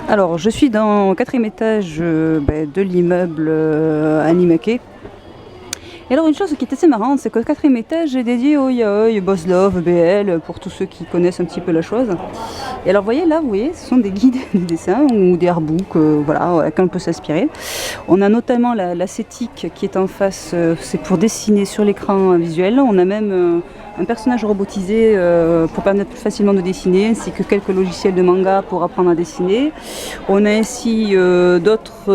Alors, je suis dans le quatrième étage de l'immeuble Animake. Et alors, une chose qui est assez marrante, c'est que le quatrième étage est dédié au yaoi, Boss Love, BL, pour tous ceux qui connaissent un petit peu la chose. Et alors, vous voyez, ce sont des guides de dessin ou des artbooks, voilà, à qui on peut s'inspirer. On a notamment l'ascétique qui est en face, c'est pour dessiner sur l'écran visuel. On a même un personnage robotisé pour permettre plus facilement de dessiner, ainsi que quelques logiciels de manga pour apprendre à dessiner. On a ainsi d'autres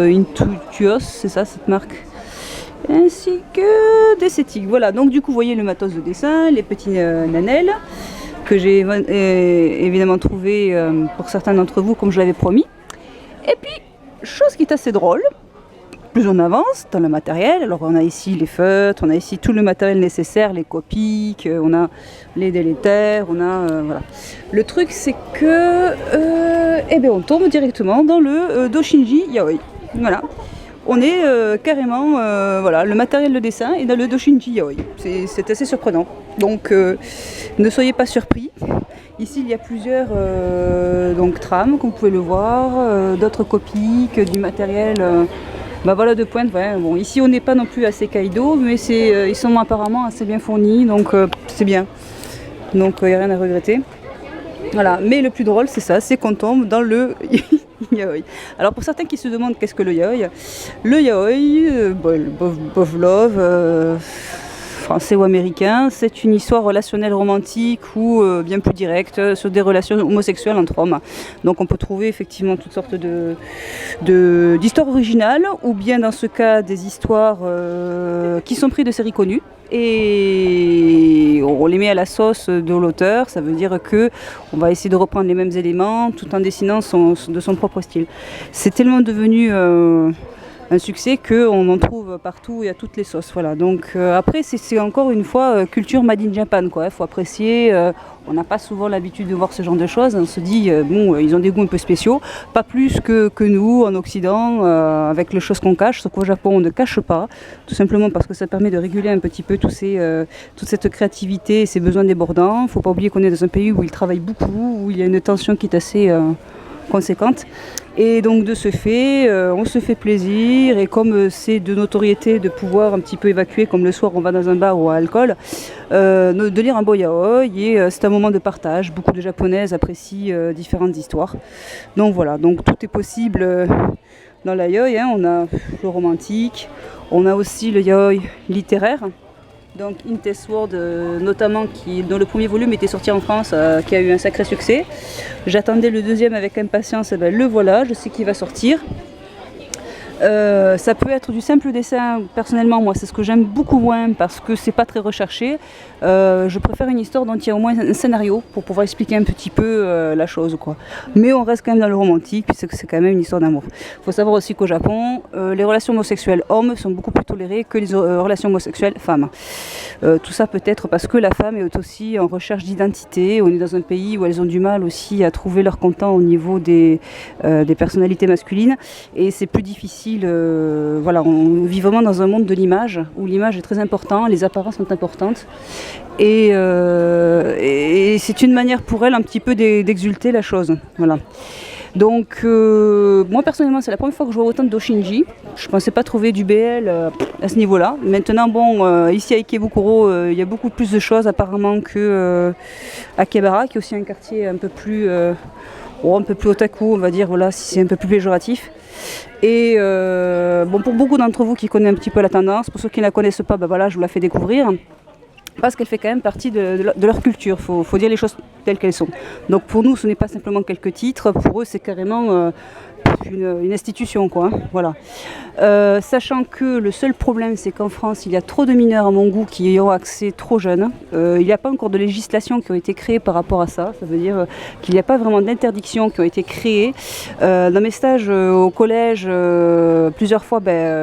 Intuitus, c'est ça cette marque, ainsi que des Cétiques. Voilà, donc du coup vous voyez le matos de dessin, les petits nanelles que j'ai évidemment trouvé pour certains d'entre vous comme je l'avais promis. Et puis, chose qui est assez drôle, plus on avance dans le matériel, alors on a ici les feutres, on a ici tout le matériel nécessaire, les copies, on a les délétères, on a voilà. Le truc c'est que on tombe directement dans le Doshinji Yaoi. Voilà. On est carrément, voilà, le matériel de dessin est dans le Doshinji Yaoi. C'est assez surprenant. Donc ne soyez pas surpris. Ici il y a plusieurs trames, comme vous pouvez le voir, d'autres copies, du matériel. Voilà, de pointe. Ouais. Bon, ici on n'est pas non plus à Sekkaido, mais ils sont apparemment assez bien fournis, donc c'est bien. Donc il n'y a rien à regretter. Voilà, mais le plus drôle c'est ça, c'est qu'on tombe dans le yaoi. Alors pour certains qui se demandent qu'est-ce que le yaoi, Bovlov, français ou américain, c'est une histoire relationnelle romantique ou bien plus directe sur des relations homosexuelles entre hommes. Donc on peut trouver effectivement toutes sortes d'histoires originales ou bien dans ce cas des histoires qui sont prises de séries connues. Et on les met à la sauce de l'auteur, ça veut dire que on va essayer de reprendre les mêmes éléments tout en dessinant de son propre style. C'est tellement devenu un succès qu'on en trouve partout et à toutes les sauces. Voilà. Donc après c'est encore une fois culture made in Japan, quoi. Il faut apprécier. On n'a pas souvent l'habitude de voir ce genre de choses. On se dit ils ont des goûts un peu spéciaux, pas plus que nous en Occident avec les choses qu'on cache. Sauf qu'au Japon on ne cache pas, tout simplement parce que ça permet de réguler un petit peu toute cette créativité et ces besoins débordants. Il ne faut pas oublier qu'on est dans un pays où ils travaillent beaucoup, où il y a une tension qui est assez conséquente. Et donc de ce fait, on se fait plaisir et comme c'est de notoriété de pouvoir un petit peu évacuer, comme le soir on va dans un bar ou à alcool, de lire un beau yaoi et c'est un moment de partage. Beaucoup de japonaises apprécient différentes histoires. Donc voilà, donc tout est possible dans la yaoi, hein. On a le romantique, on a aussi le yaoi littéraire. Donc In This World, notamment, dont le premier volume était sorti en France, qui a eu un sacré succès. J'attendais le deuxième avec impatience, et le voilà, je sais qu'il va sortir. Ça peut être du simple dessin, personnellement moi c'est ce que j'aime beaucoup moins parce que c'est pas très recherché. Je préfère une histoire dont il y a au moins un scénario pour pouvoir expliquer un petit peu la chose, quoi. Mais on reste quand même dans le romantique puisque c'est quand même une histoire d'amour. Il faut savoir aussi qu'au Japon, les relations homosexuelles hommes sont beaucoup plus tolérées que les relations homosexuelles femmes. Tout ça peut être parce que la femme est aussi en recherche d'identité. On est dans un pays où elles ont du mal aussi à trouver leur content au niveau des personnalités masculines et c'est plus difficile. Voilà, on vit vraiment dans un monde de l'image où l'image est très importante, les apparences sont importantes et c'est une manière pour elle un petit peu d'exulter la chose. Voilà. Donc moi personnellement c'est la première fois que je vois autant de doshinji. Je ne pensais pas trouver du BL à ce niveau-là. Maintenant ici à Ikebukuro il y a beaucoup plus de choses apparemment que à Kebara qui est aussi un quartier un peu plus otaku, on va dire, voilà, si c'est un peu plus péjoratif. Et pour beaucoup d'entre vous qui connaissent un petit peu la tendance, pour ceux qui ne la connaissent pas, voilà, je vous la fais découvrir. Parce qu'elle fait quand même partie de leur culture, faut dire les choses telles qu'elles sont. Donc pour nous, ce n'est pas simplement quelques titres, pour eux c'est carrément une institution, quoi. Hein, voilà. Sachant que le seul problème c'est qu'en France il y a trop de mineurs à mon goût qui y ont accès trop jeunes. Il n'y a pas encore de législation qui ont été créées par rapport à ça. Ça veut dire qu'il n'y a pas vraiment d'interdictions qui ont été créées. Dans mes stages au collège, plusieurs fois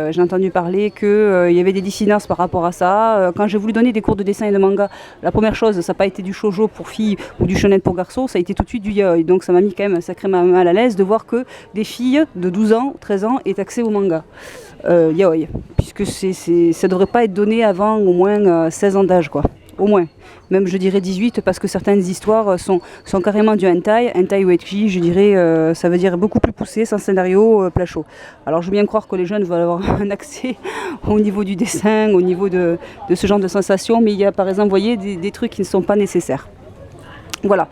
j'ai entendu parler qu'il y avait des dissidences par rapport à ça. Quand j'ai voulu donner des cours de dessin et de manga, la première chose, ça n'a pas été du shoujo pour filles ou du shonen pour garçons, ça a été tout de suite du yaoi. Donc ça m'a mis quand même sacrément mal à l'aise de voir que des filles de 12 ans, 13 ans aient accès au manga. Yaoi, puisque ça ne devrait pas être donné avant au moins 16 ans d'âge, quoi. au moins. Même je dirais 18 parce que certaines histoires sont carrément du hentai ou ecchi, je dirais, ça veut dire beaucoup plus poussé, sans scénario, plat chaud. Alors je veux bien croire que les jeunes veulent avoir un accès au niveau du dessin, au niveau de ce genre de sensations, mais il y a par exemple, vous voyez, des trucs qui ne sont pas nécessaires. Voilà.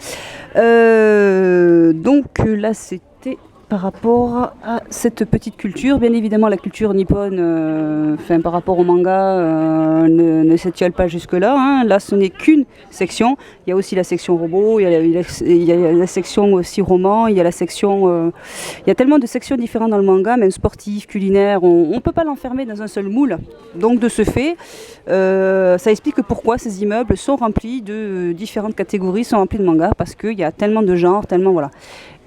Donc là, c'était par rapport à cette petite culture. Bien évidemment, la culture nippone, par rapport au manga, ne s'étiole pas jusque-là. Hein. Là, ce n'est qu'une section. Il y a aussi la section robot, il y a la section aussi roman, il y a la section... il y a tellement de sections différentes dans le manga, même sportif, culinaire. On ne peut pas l'enfermer dans un seul moule. Donc, de ce fait, ça explique pourquoi ces immeubles sont remplis de différentes catégories, sont remplis de mangas, parce qu'il y a tellement de genres, tellement... Voilà.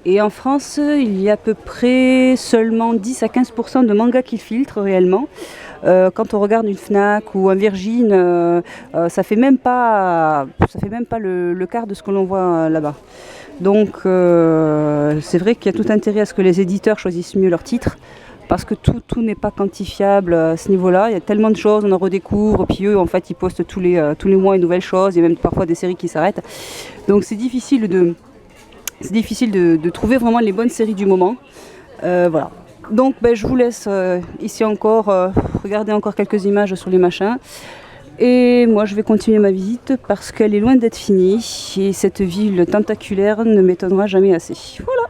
Et en France, il y a à peu près seulement 10 à 15% de mangas qui filtrent réellement. Quand on regarde une Fnac ou un Virgin, ça fait même pas le quart de ce que l'on voit là-bas. Donc c'est vrai qu'il y a tout intérêt à ce que les éditeurs choisissent mieux leurs titres. Parce que tout n'est pas quantifiable à ce niveau-là. Il y a tellement de choses, on en redécouvre. Puis eux, en fait, ils postent tous les mois une nouvelle chose. Il y a même parfois des séries qui s'arrêtent. Donc c'est difficile de trouver vraiment les bonnes séries du moment. Voilà. Donc je vous laisse ici encore regarder encore quelques images sur les machins. Et moi je vais continuer ma visite parce qu'elle est loin d'être finie. Et cette ville tentaculaire ne m'étonnera jamais assez. Voilà.